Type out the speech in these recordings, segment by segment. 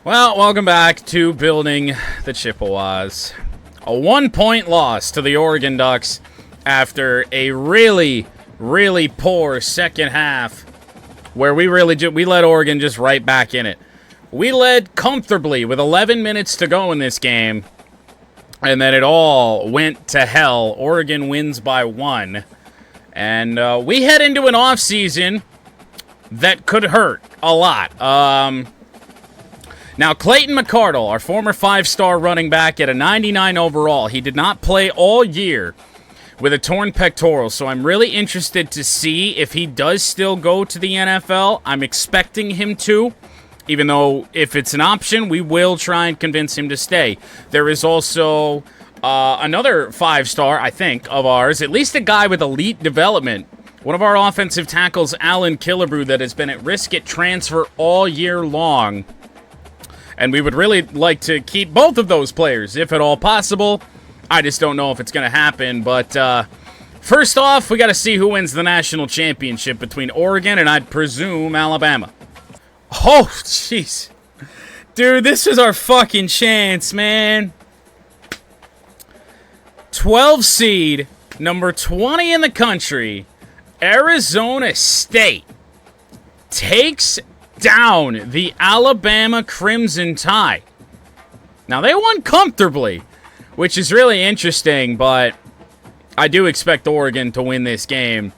Well, welcome back to building the Chippewas. A 1-point loss to the Oregon Ducks after a really, really poor second half where we let Oregon just right back in it. We led comfortably with 11 minutes to go in this game, and then it all went to hell. Oregon wins by 1. And we head into an offseason that could hurt a lot. Now, Clayton McCardle, our former 5-star running back at a 99 overall, he did not play all year with a torn pectoral, so I'm really interested to see if he does still go to the NFL. I'm expecting him to, even though if it's an option, we will try and convince him to stay. There is also another 5-star, I think, of ours, at least a guy with elite development. One of our offensive tackles, Alan Killebrew, that has been at risk at transfer all year long. And we would really like to keep both of those players, if at all possible. I just don't know if it's going to happen. But first off, we got to see who wins the national championship between Oregon and, I'd presume, Alabama. Oh, jeez. Dude, this is our fucking chance, man. 12 seed, number 20 in the country, Arizona State takes down the Alabama Crimson Tide. Now, they won comfortably, which is really interesting, but I do expect Oregon to win this game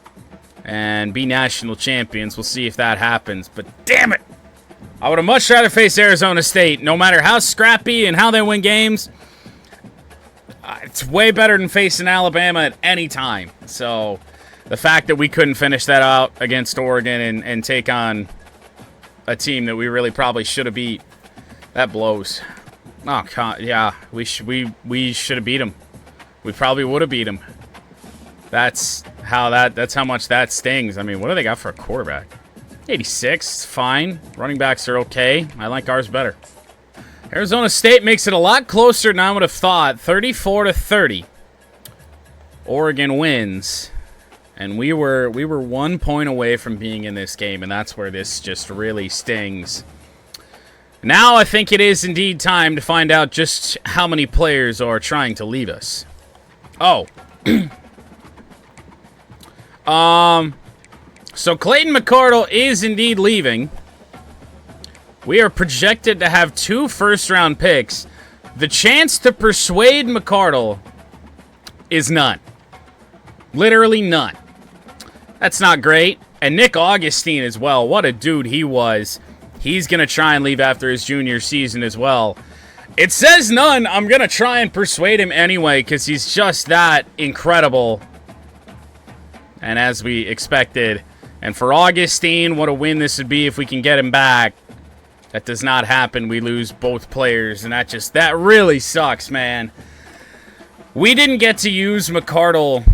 and be national champions. We'll see if that happens, but damn it! I would have much rather face Arizona State, no matter how scrappy and how they win games. It's way better than facing Alabama at any time. So, the fact that we couldn't finish that out against Oregon and take on a team that we really probably should have beat, that blows. Oh, God, yeah, we should have beat them. We probably would have beat them. That's how much that stings. I mean, what do they got for a quarterback? 86, fine. Running backs are okay. I like ours better. Arizona State makes it a lot closer than I would have thought. 34-30. Oregon wins. And we were 1 point away from being in this game, and that's where this just really stings. Now I think it is indeed time to find out just how many players are trying to leave us. Oh. So Clayton McCardle is indeed leaving. We are projected to have 2 first-round picks. The chance to persuade McCardle is none. Literally none. That's not great. And Nick Augustine as well. What a dude he was. He's going to try and leave after his junior season as well. It says none. I'm going to try and persuade him anyway because he's just that incredible. And as we expected. And for Augustine, what a win this would be if we can get him back. That does not happen. We lose both players. And that really sucks, man. We didn't get to use McCardle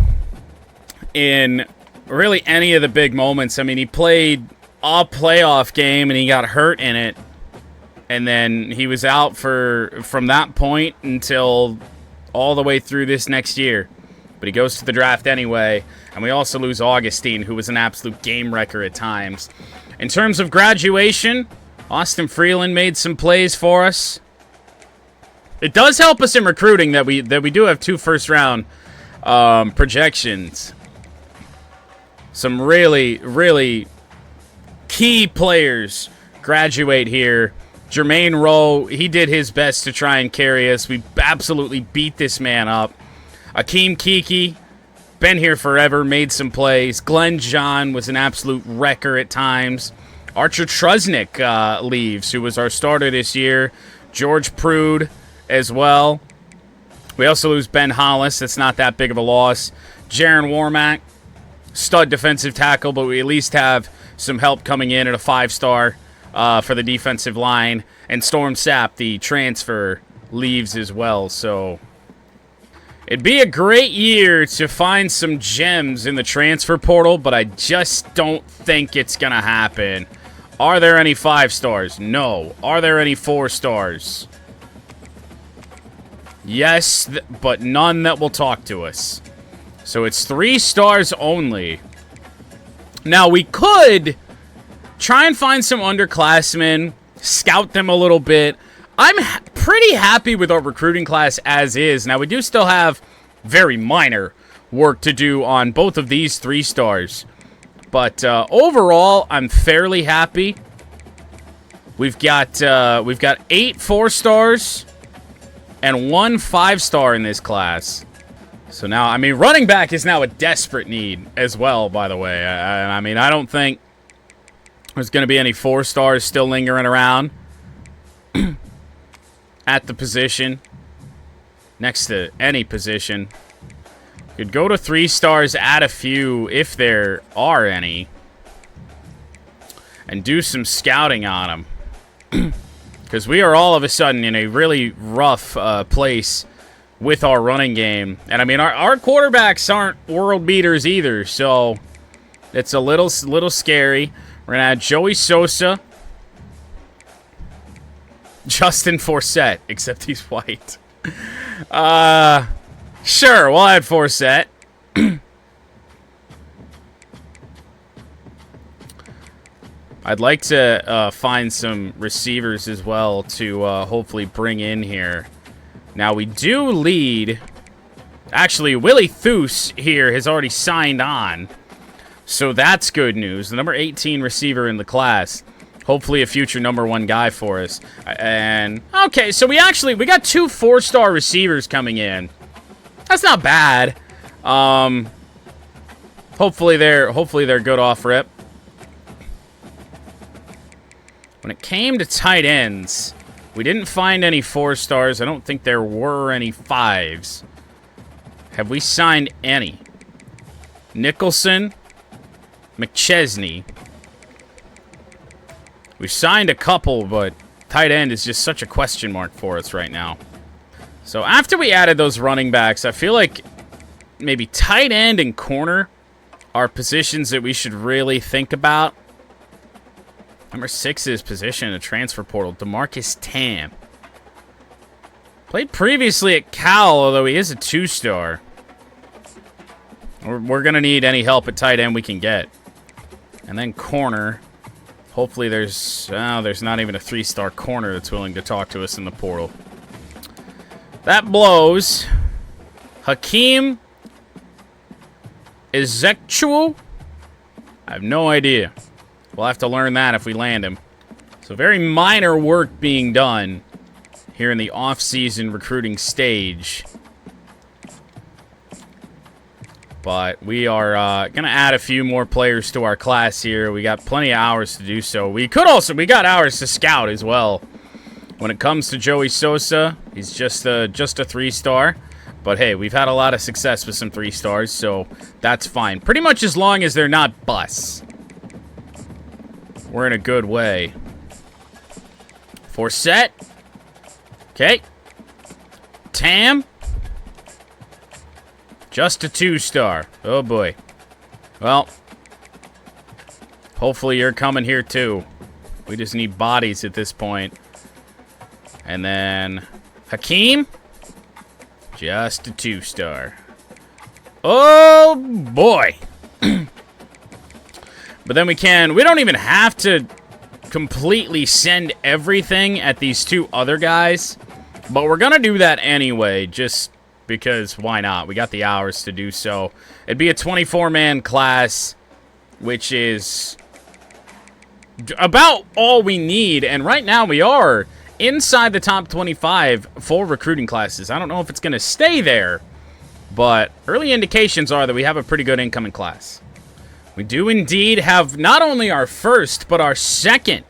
in really any of the big moments. I mean, he played a playoff game and he got hurt in it. And then he was out from that point until all the way through this next year. But he goes to the draft anyway. And we also lose Augustine, who was an absolute game wrecker at times. In terms of graduation, Austin Freeland made some plays for us. It does help us in recruiting that we do have 2 first-round projections. Some really, really key players graduate here. Jermaine Rowe, he did his best to try and carry us. We absolutely beat this man up. Akeem Kiki, been here forever, made some plays. Glenn John was an absolute wrecker at times. Archer Trusnick leaves, who was our starter this year. George Prude as well. We also lose Ben Hollis. That's not that big of a loss. Jaron Warmack, stud defensive tackle, but we at least have some help coming in at a 5-star for the defensive line. And Storm Sapp, the transfer, leaves as well. So it'd be a great year to find some gems in the transfer portal, but I just don't think it's going to happen. Are there any 5-stars? No. Are there any 4-stars? Yes, but none that will talk to us. So it's 3 stars only. Now, we could try and find some underclassmen scout them a little bit. I'm pretty happy with our recruiting class as is. Now, we do still have very minor work to do on both of these 3 stars. But overall, I'm fairly happy. We've got 8 4 stars and 1 5 star in this class. So now, I mean, running back is now a desperate need as well, by the way. I mean, I don't think there's going to be any 4 stars still lingering around at the position, next to any position. Could go to 3 stars, add a few if there are any, and do some scouting on them. Because we are all of a sudden in a really rough place with our running game. And I mean, our quarterbacks aren't world beaters either, so it's a little scary. We're going to add Joey Sosa, Justin Forsett, except he's white. Sure, we'll add Forsett. I'd like to find some receivers as well to hopefully bring in here. Now, we do lead. Actually, Willie Thoos here has already signed on. So that's good news. The number 18 receiver in the class. Hopefully a future number 1 guy for us. And, okay, so we got 2 4-star receivers coming in. That's not bad. Hopefully they're good off rip. When it came to tight ends, we didn't find any 4 stars. I don't think there were any 5s. Have we signed any? Nicholson, McChesney. We've signed a couple, but tight end is just such a question mark for us right now. So after we added those running backs, I feel like maybe tight end and corner are positions that we should really think about. Number 6's position in the transfer portal, DeMarcus Tam. Played previously at Cal, although he is a 2-star. We're going to need any help at tight end we can get. And then corner. Hopefully there's not even a 3-star corner that's willing to talk to us in the portal. That blows. Hakeem Ezektual? I have no idea. We'll have to learn that if we land him. So very minor work being done here in the off-season recruiting stage. But we are going to add a few more players to our class here. We got plenty of hours to do so. We got hours to scout as well. When it comes to Joey Sosa, he's just a 3-star. But hey, we've had a lot of success with some 3 stars, so that's fine. Pretty much as long as they're not busts. We're in a good way. Forsett. Okay. Tam. Just a 2-star. Oh, boy. Well, hopefully you're coming here, too. We just need bodies at this point. And then Hakeem. Just a 2-star. Oh, boy. But then we don't even have to completely send everything at these 2 other guys. But we're going to do that anyway, just because why not? We got the hours to do so. It'd be a 24-man class, which is about all we need. And right now we are inside the top 25 for recruiting classes. I don't know if it's going to stay there, but early indications are that we have a pretty good incoming class. We do indeed have not only our first, but our second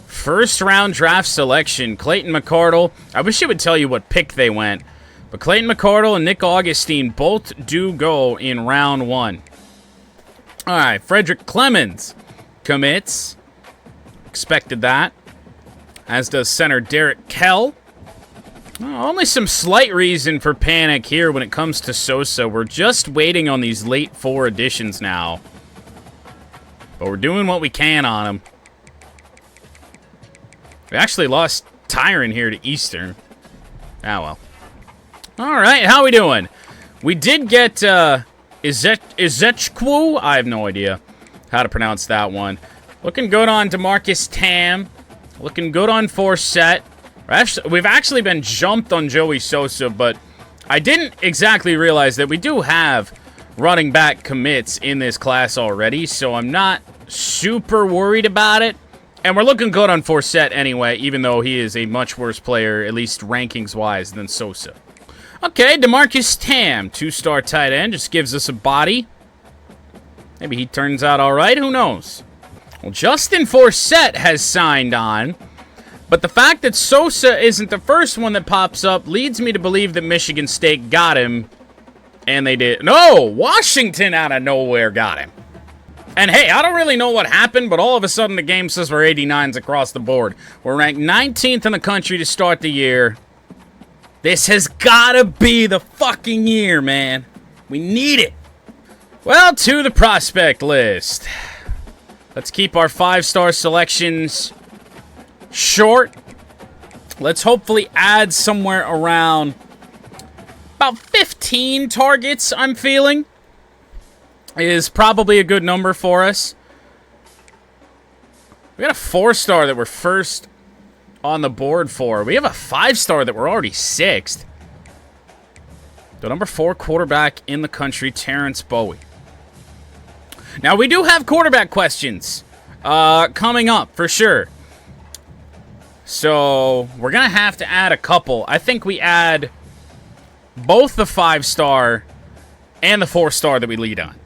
first-round draft selection. Clayton McCardle. I wish it would tell you what pick they went, but Clayton McCardle and Nick Augustine both do go in round 1. All right, Frederick Clemens commits. Expected that. As does center Derek Kell. Only some slight reason for panic here when it comes to Sosa. We're just waiting on these late 4 additions now. But we're doing what we can on him. We actually lost Tyron here to Eastern. Ah, well. All right, how we doing? We did get Ezechukwu. I have no idea how to pronounce that one. Looking good on DeMarcus Tam. Looking good on Forsett. We've actually been jumped on Joey Sosa, but I didn't exactly realize that we do have running back commits in this class already, so I'm not super worried about it. And we're looking good on Forsett anyway, even though he is a much worse player, at least rankings-wise, than Sosa. Okay, DeMarcus Tam, 2-star tight end, just gives us a body. Maybe he turns out all right, who knows? Well, Justin Forsett has signed on, but the fact that Sosa isn't the first one that pops up leads me to believe that Michigan State got him, and they did. No, Washington out of nowhere got him. And hey, I don't really know what happened, but all of a sudden the game says we're 89s across the board. We're ranked 19th in the country to start the year. This has gotta be the fucking year, man. We need it. Well, to the prospect list. Let's keep our 5-star selections short. Let's hopefully add somewhere around about 15 targets, I'm feeling. Is probably a good number for us. We got a 4-star that we're first on the board for. We have a 5-star that we're already 6th. The number 4 quarterback in the country, Terrence Bowie. Now, we do have quarterback questions coming up, for sure. So, we're going to have to add a couple. I think we add both the 5-star and the 4-star that we lead on.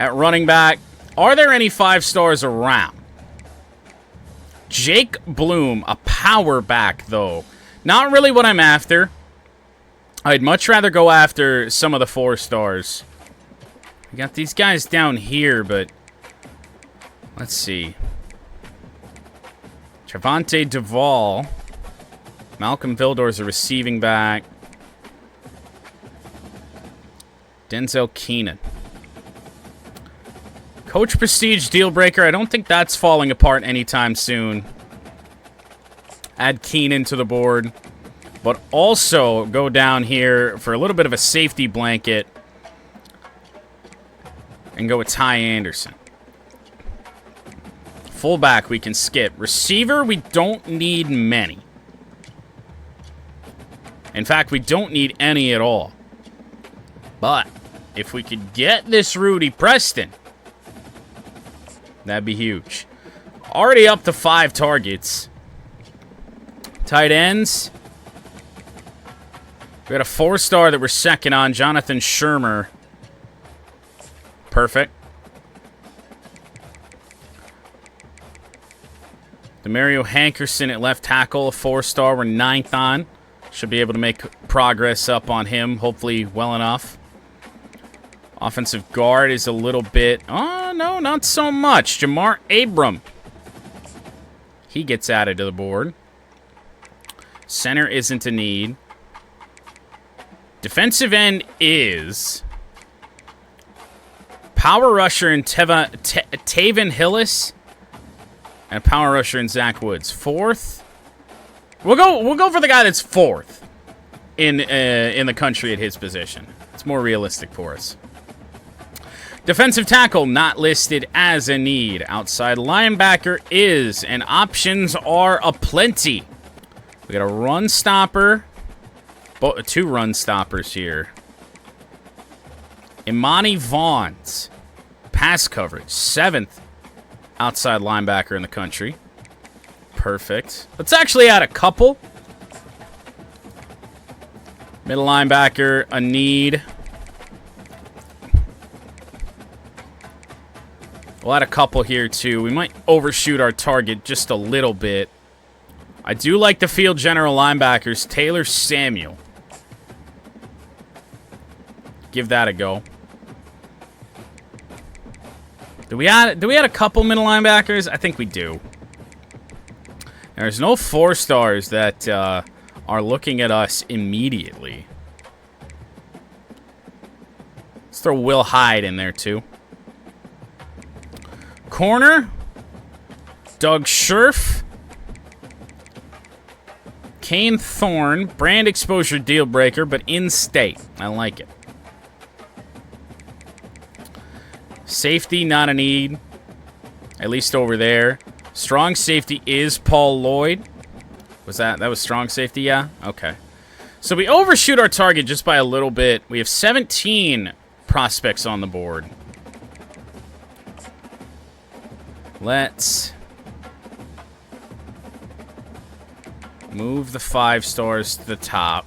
At running back, are there any 5-stars around? Jake Bloom, a power back, though. Not really what I'm after. I'd much rather go after some of the 4-stars. We got these guys down here, but let's see. Javonte Duvall. Malcolm Vildor's a receiving back. Denzel Keenan. Coach Prestige deal breaker. I don't think that's falling apart anytime soon. Add Keenan to the board. But also go down here for a little bit of a safety blanket. And go with Ty Anderson. Fullback we can skip. Receiver, we don't need many. In fact, we don't need any at all. But if we could get this Rudy Preston, that'd be huge. Already up to 5 targets. Tight ends. We got a 4-star that we're second on, Jonathan Shermer. Perfect. Demario Hankerson at left tackle, a 4-star. We're 9th on. Should be able to make progress up on him, hopefully well enough. Offensive guard is a little bit... Oh, no, not so much. Jamar Abram. He gets added to the board. Center isn't a need. Defensive end is... Power rusher in Taven Hillis. And a power rusher in Zach Woods. 4th. We'll go for the guy that's 4th in the country at his position. It's more realistic for us. Defensive tackle, not listed as a need. Outside linebacker is, and options are aplenty. We got a run stopper. 2 run stoppers here. Imani Vaughns, pass coverage, 7th outside linebacker in the country. Perfect. Let's actually add a couple. Middle linebacker, a need. We'll add a couple here, too. We might overshoot our target just a little bit. I do like the field general linebackers. Taylor Samuel. Give that a go. Do we add a couple middle linebackers? I think we do. There's no 4-stars that are looking at us immediately. Let's throw Will Hyde in there, too. Corner, Doug Scherf, Kane Thorne, brand exposure deal breaker, but in-state. I like it. Safety, not a need. At least over there. Strong safety is Paul Lloyd. That was strong safety? Yeah? Okay. So we overshoot our target just by a little bit. We have 17 prospects on the board. Let's move the 5 stars to the top.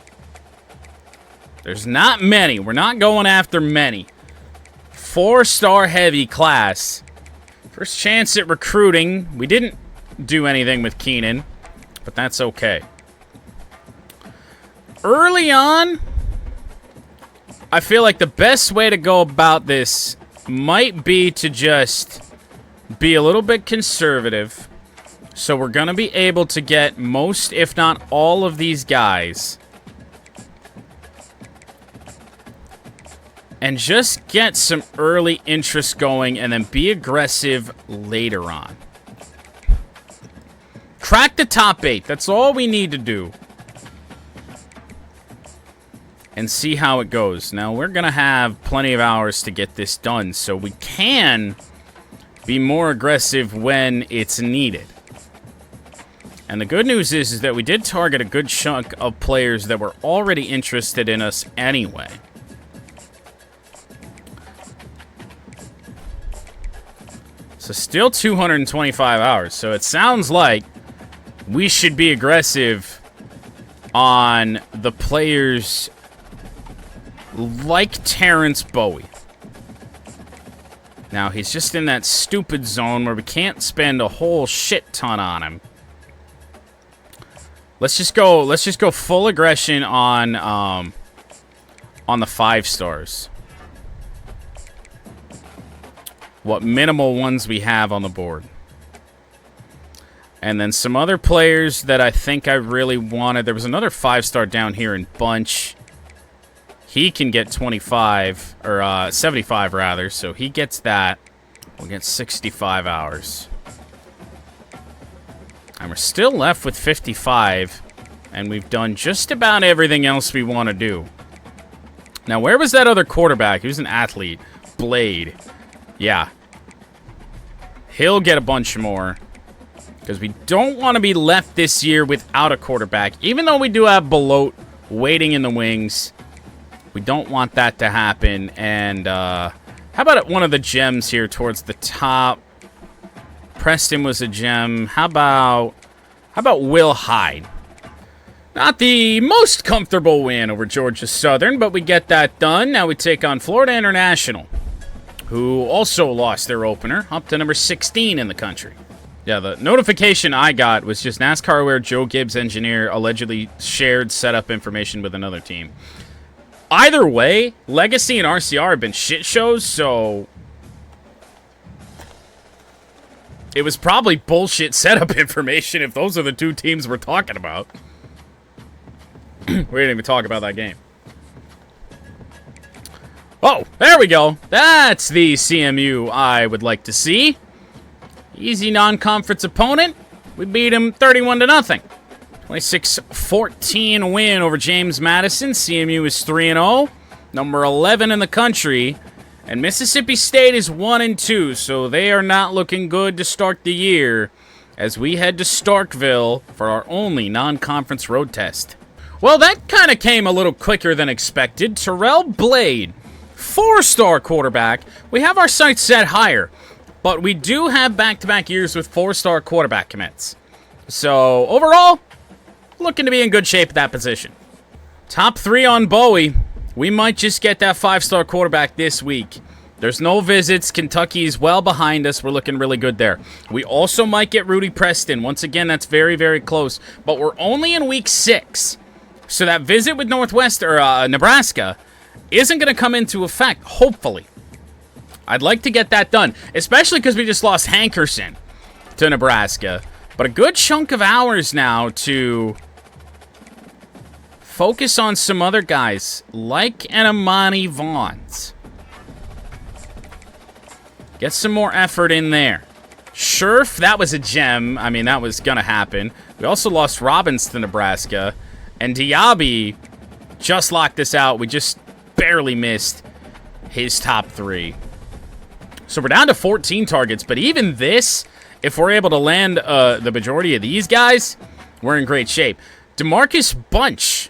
There's not many. We're not going after many. 4-star heavy class. First chance at recruiting. We didn't do anything with Keenan, but that's okay. Early on, I feel like the best way to go about this might be to just be a little bit conservative. So we're going to be able to get most, if not all, of these guys. And just get some early interest going and then be aggressive later on. Crack the top 8. That's all we need to do. And see how it goes. Now, we're going to have plenty of hours to get this done, so we can be more aggressive when it's needed. And the good news is that we did target a good chunk of players that were already interested in us anyway. So still 225 hours. So it sounds like we should be aggressive on the players like Terrence Bowie. Now, he's just in that stupid zone where we can't spend a whole shit ton on him. Let's just go full aggression on the 5 stars. What minimal ones we have on the board. And then some other players that I think I really wanted. There was another 5-star down here in Bunch. He can get 25, or 75 rather, so he gets that. We'll get 65 hours. And we're still left with 55, and we've done just about everything else we want to do. Now, where was that other quarterback? He was an athlete. Blade. Yeah. He'll get a bunch more. Because we don't want to be left this year without a quarterback. Even though we do have Belote waiting in the wings. We don't want that to happen. And how about one of the gems here towards the top? Preston was a gem. How about Will Hyde? Not the most comfortable win over Georgia Southern, but we get that done. Now we take on Florida International, who also lost their opener, up to number 16 in the country. Yeah, the notification I got was just NASCAR aware Joe Gibbs engineer allegedly shared setup information with another team. Either way, Legacy and RCR have been shit shows, so it was probably bullshit setup information if those are the two teams we're talking about. We didn't even talk about that game. Oh, there we go. That's the CMU I would like to see. Easy non-conference opponent. We beat him 31-0. 26-14 win over James Madison. CMU is 3-0. Number 11 in the country. And Mississippi State is 1-2, so they are not looking good to start the year as we head to Starkville for our only non-conference road test. Well, that kind of came a little quicker than expected. Terrell Blade, 4-star quarterback. We have our sights set higher, but we do have back-to-back years with 4-star quarterback commits. So, overall, looking to be in good shape at that position. Top 3 on Bowie. We might just get that 5-star quarterback this week. There's no visits. Kentucky's well behind us. We're looking really good there. We also might get Rudy Preston. Once again, that's very, very close. But we're only in week 6. So that visit with Nebraska isn't going to come into effect, hopefully. I'd like to get that done, especially because we just lost Hankerson to Nebraska. But a good chunk of hours now to focus on some other guys, like an Amani Vaughns. Get some more effort in there. Scherf, that was a gem. I mean, that was going to happen. We also lost Robbins to Nebraska. And Diaby just locked this out. We just barely missed his top 3. So we're down to 14 targets, but even this if we're able to land the majority of these guys, we're in great shape. DeMarcus Bunch.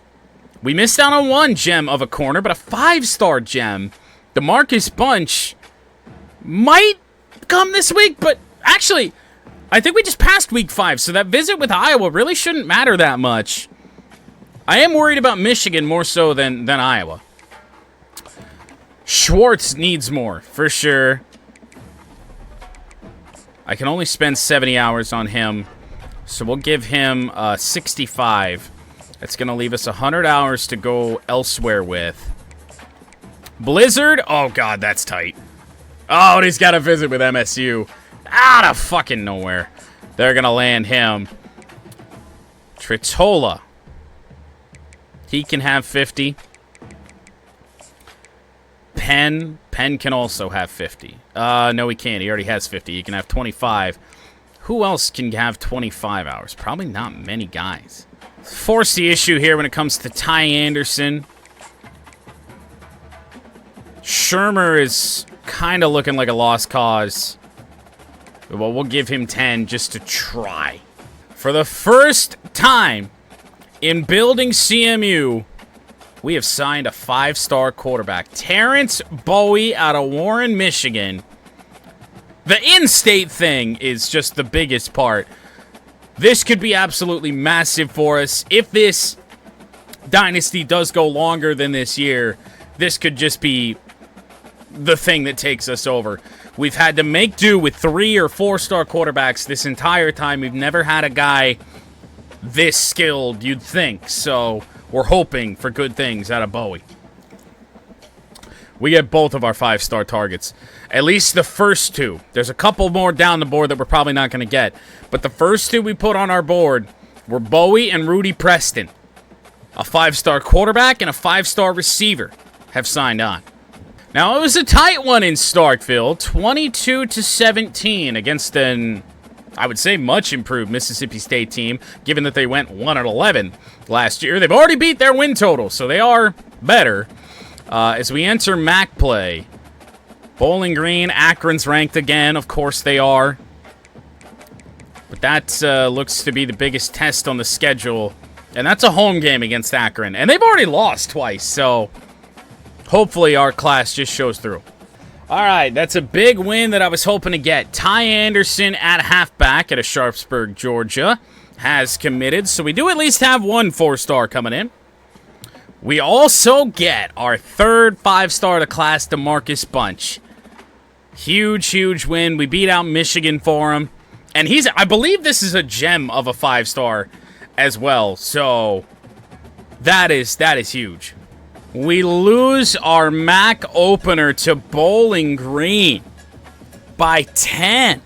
We missed out on 1 gem of a corner, but a 5-star gem. DeMarcus Bunch might come this week, but actually, I think we just passed week 5, so that visit with Iowa really shouldn't matter that much. I am worried about Michigan more so than Iowa. Schwartz needs more, for sure. I can only spend 70 hours on him, so we'll give him 65. That's going to leave us 100 hours to go elsewhere with. Blizzard? Oh, God, that's tight. Oh, and he's got a visit with MSU. Out of fucking nowhere. They're going to land him. Tritola. He can have 50. Penn can also have 50. No, he can't. He already has 50. He can have 25. Who else can have 25 hours? Probably not many guys. Force the issue here when it comes to Ty Anderson. Shermer is kind of looking like a lost cause. Well, we'll give him 10 just to try. For the first time in building CMU, we have signed a 5-star quarterback. Terrence Bowie out of Warren, Michigan. The in-state thing is just the biggest part. This could be absolutely massive for us. If this dynasty does go longer than this year, this could just be the thing that takes us over. We've had to make do with 3 or 4-star quarterbacks this entire time. We've never had a guy this skilled, you'd think. So we're hoping for good things out of Bowie. We get both of our 5-star targets. At least the first 2. There's a couple more down the board that we're probably not going to get. But the first 2 we put on our board were Bowie and Rudy Preston. A 5-star quarterback and a 5-star receiver have signed on. Now, it was a tight one in Starkville, 22-17 against an, I would say, much improved Mississippi State team, given that they went 1-11 last year. They've already beat their win total, so they are better. As we enter MAC play, Bowling Green, Akron's ranked again. Of course they are. But that looks to be the biggest test on the schedule. And that's a home game against Akron. And they've already lost twice, so hopefully our class just shows through. All right, that's a big win that I was hoping to get. Ty Anderson at halfback at Sharpsburg, Georgia, has committed. So we do at least have 1 4-star coming in. We also get our 3rd 5-star to class, DeMarcus Bunch. Huge, huge win. We beat out Michigan for him. And I believe this is a gem of a 5-star as well. So that is huge. We lose our MAC opener to Bowling Green by 10.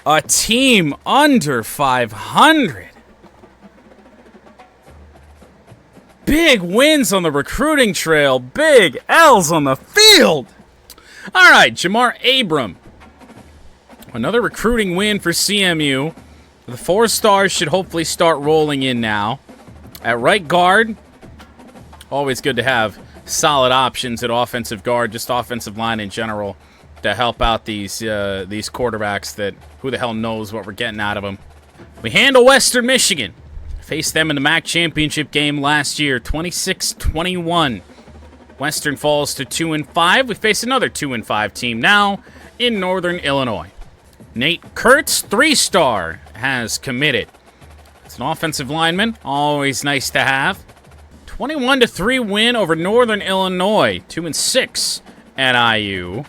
A team under 500. Big wins on the recruiting trail. Big L's on the field. All right, Jamar Abram. Another recruiting win for CMU. The 4 stars should hopefully start rolling in now. At right guard, always good to have solid options at offensive guard, just offensive line in general, to help out these quarterbacks that who the hell knows what we're getting out of them. We handle Western Michigan. Faced them in the MAC championship game last year, 26-21. Western falls to 2-5. We face another 2-5 team now in Northern Illinois. Nate Kurtz, 3-star, has committed. It's an offensive lineman, always nice to have. 21-3 win over Northern Illinois, 2-6 at IU.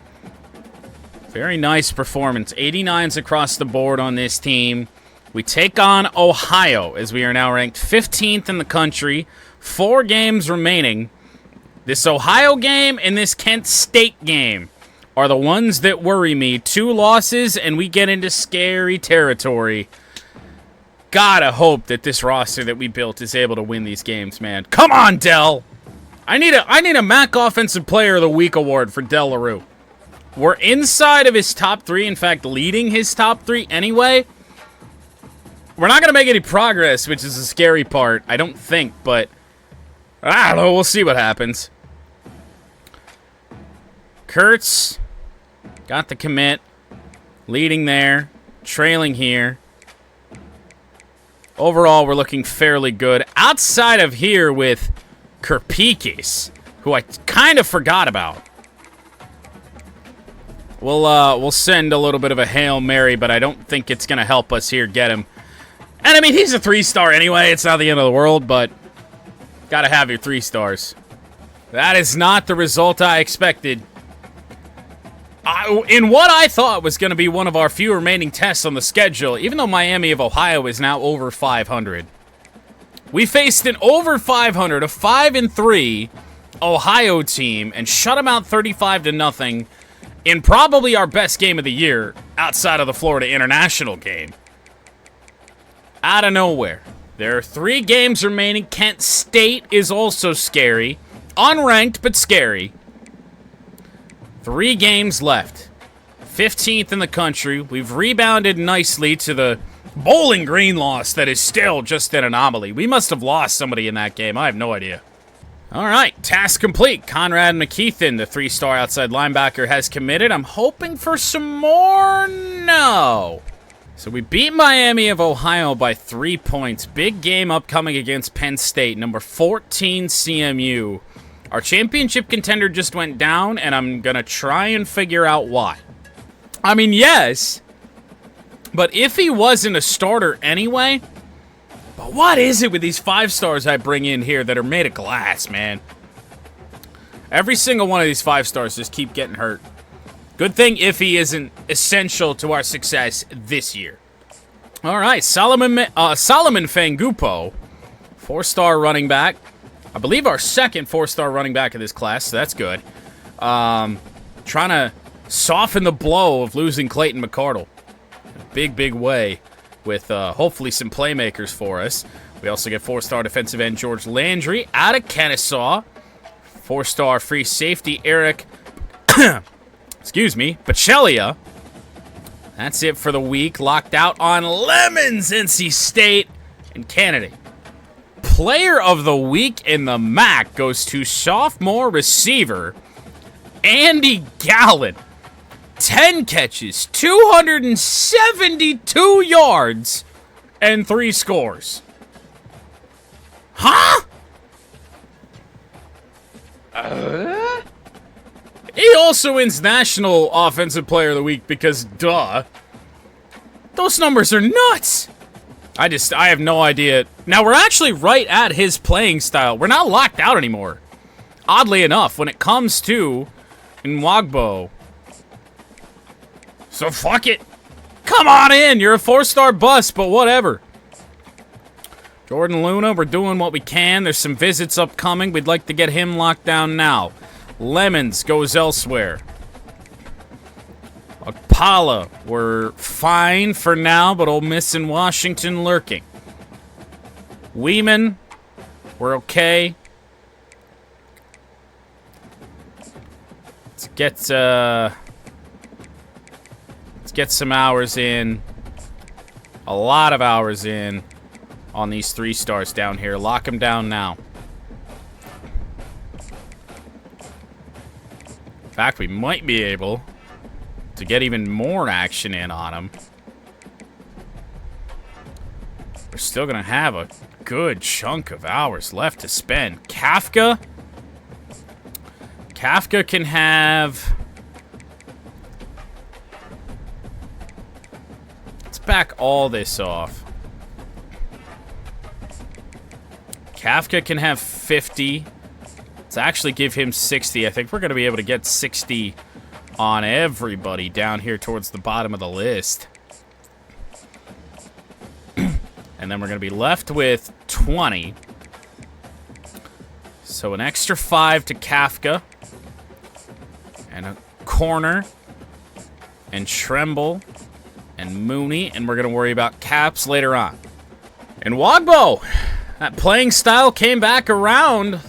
Very nice performance. 89s across the board on this team. We take on Ohio, as we are now ranked 15th in the country. 4 games remaining. This Ohio game and this Kent State game are the ones that worry me. 2 losses, and we get into scary territory. Gotta hope that this roster that we built is able to win these games, man. Come on, Dell! I need a MAC Offensive Player of the Week award for Dell LaRue. We're inside of his top 3, in fact, leading his top 3 anyway. We're not going to make any progress, which is the scary part, I don't think, but I don't know, we'll see what happens. Kurtz got the commit. Leading there. Trailing here. Overall, we're looking fairly good. Outside of here with Kerpikis, who I kind of forgot about. We'll send a little bit of a Hail Mary, but I don't think it's going to help us here get him. And, I mean, he's a 3-star anyway. It's not the end of the world, but got to have your 3 stars. That is not the result I expected. In what I thought was going to be one of our few remaining tests on the schedule, even though Miami of Ohio is now over 500. We faced an over 500, a 5-3 Ohio team, and shut them out 35-0 in probably our best game of the year outside of the Florida International game. Out of nowhere. There are 3 games remaining. Kent State is also scary. Unranked, but scary. 3 games left. 15th in the country. We've rebounded nicely to the Bowling Green loss that is still just an anomaly. We must have lost somebody in that game. I have no idea. All right, task complete. Conrad McKeithen, the 3-star outside linebacker, has committed. I'm hoping for some more. No. So we beat Miami of Ohio by 3 points. Big game upcoming against Penn State, number 14 CMU. Our championship contender just went down, and I'm going to try and figure out why. I mean, yes, but if he wasn't a starter anyway... But what is it with these 5-stars I bring in here that are made of glass, man? Every single one of these 5-stars just keep getting hurt. Good thing Iffy isn't essential to our success this year. All right, Solomon Fangupo, 4-star running back. I believe our second 4-star running back in this class, so that's good. Trying to soften the blow of losing Clayton McCardle. Big way. With hopefully some playmakers for us. We also get 4-star defensive end George Landry out of Kennesaw. 4-star free safety Eric, Bachelia. That's it for the week. Locked out on Lemons, NC State, and Kennedy. Player of the week in the MAC goes to sophomore receiver Andy Gallen. 10 catches, 272 yards, and 3 scores. Huh? He also wins National Offensive Player of the Week because, duh. Those numbers are nuts. I have no idea. Now, we're actually right at his playing style. We're not locked out anymore. Oddly enough, when it comes to Nwagbo. So fuck it. Come on in. You're a 4-star bust, but whatever. Jordan Luna, we're doing what we can. There's some visits upcoming. We'd like to get him locked down now. Lemons goes elsewhere. Akpala, we're fine for now, but Ole Miss in Washington lurking. Weeman, we're okay. Let's get some hours in. A lot of hours in on these 3-stars down here. Lock them down now. In fact, we might be able to get even more action in on them. We're still going to have a good chunk of hours left to spend. Kafka can have... Let's back all this off. Kafka can have 50. Let's actually give him 60. I think we're going to be able to get 60 on everybody down here towards the bottom of the list. And then we're going to be left with 20. So an extra 5 to Kafka. And a corner. And Tremble. And Mooney. And we're going to worry about Caps later on. And Wagbo, that playing style came back around.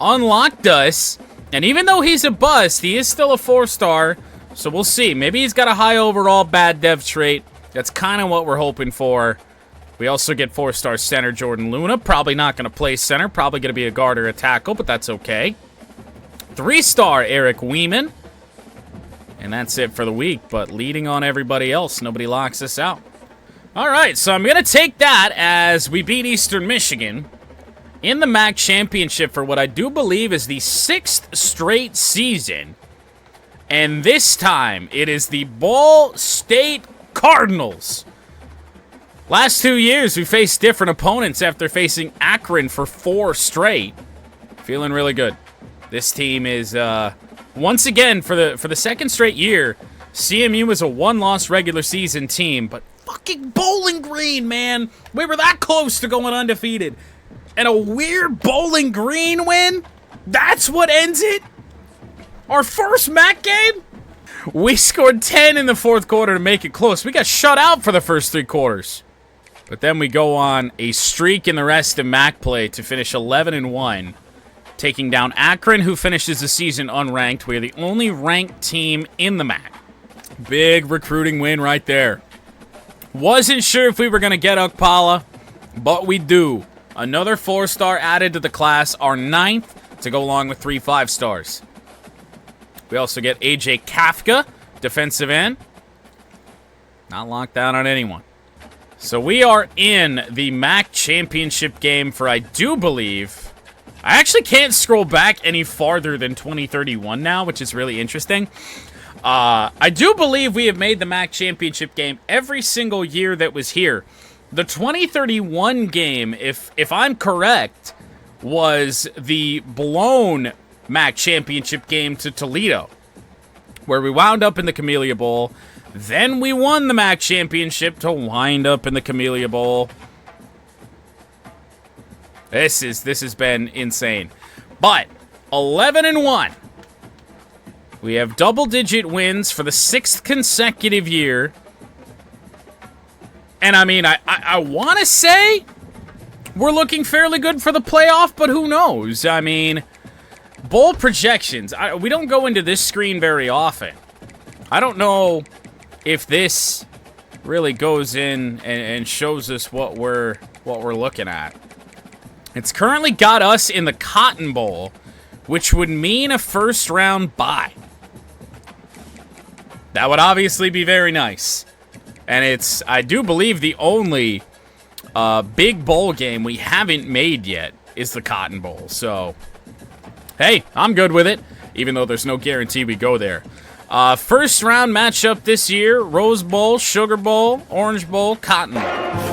Unlocked us. And even though he's a bust, he is still a 4-star. So we'll see. Maybe he's got a high overall bad dev trait. That's kind of what we're hoping for. We also get 4-star center Jordan Luna. Probably not going to play center. Probably going to be a guard or a tackle, but that's okay. 3-star Eric Weeman. And that's it for the week, but leading on everybody else, nobody locks us out. All right, so I'm going to take that as we beat Eastern Michigan in the MAC championship for what I do believe is the 6th straight season. And this time, it is the Ball State Cardinals. Last 2 years, we faced different opponents after facing Akron for 4 straight. Feeling really good. This team is, once again, for the 2nd straight year, CMU was a 1-loss regular season team, but fucking Bowling Green, man. We were that close to going undefeated. And a weird Bowling Green win? That's what ends it? Our first MAC game? We scored 10 in the 4th quarter to make it close. We got shut out for the first 3 quarters. But then we go on a streak in the rest of MAC play to finish 11-1, taking down Akron, who finishes the season unranked. We are the only ranked team in the MAC. Big recruiting win right there. Wasn't sure if we were going to get Ukpala, but we do. Another 4-star added to the class, our 9th, to go along with 3 5-stars. We also get AJ Kafka, defensive end. Not locked down on anyone. So we are in the MAC championship game for, I do believe... I actually can't scroll back any farther than 2031 now, which is really interesting. I do believe we have made the MAC championship game every single year that was here. The 2031 game, if I'm correct, was the blown MAC championship game to Toledo, where we wound up in the Camellia Bowl. Then we won the MAC championship to wind up in the Camellia Bowl. This has been insane. But 11-1. We have double-digit wins for the 6th consecutive year. And I mean, I want to say we're looking fairly good for the playoff, but who knows? I mean, bowl projections. We don't go into this screen very often. I don't know if this really goes in and shows us what we're looking at. It's currently got us in the Cotton Bowl, which would mean a 1st-round bye. That would obviously be very nice. And it's, I do believe, the only big bowl game we haven't made yet is the Cotton Bowl. So, hey, I'm good with it, even though there's no guarantee we go there. 1st-round matchup this year, Rose Bowl, Sugar Bowl, Orange Bowl, Cotton Bowl.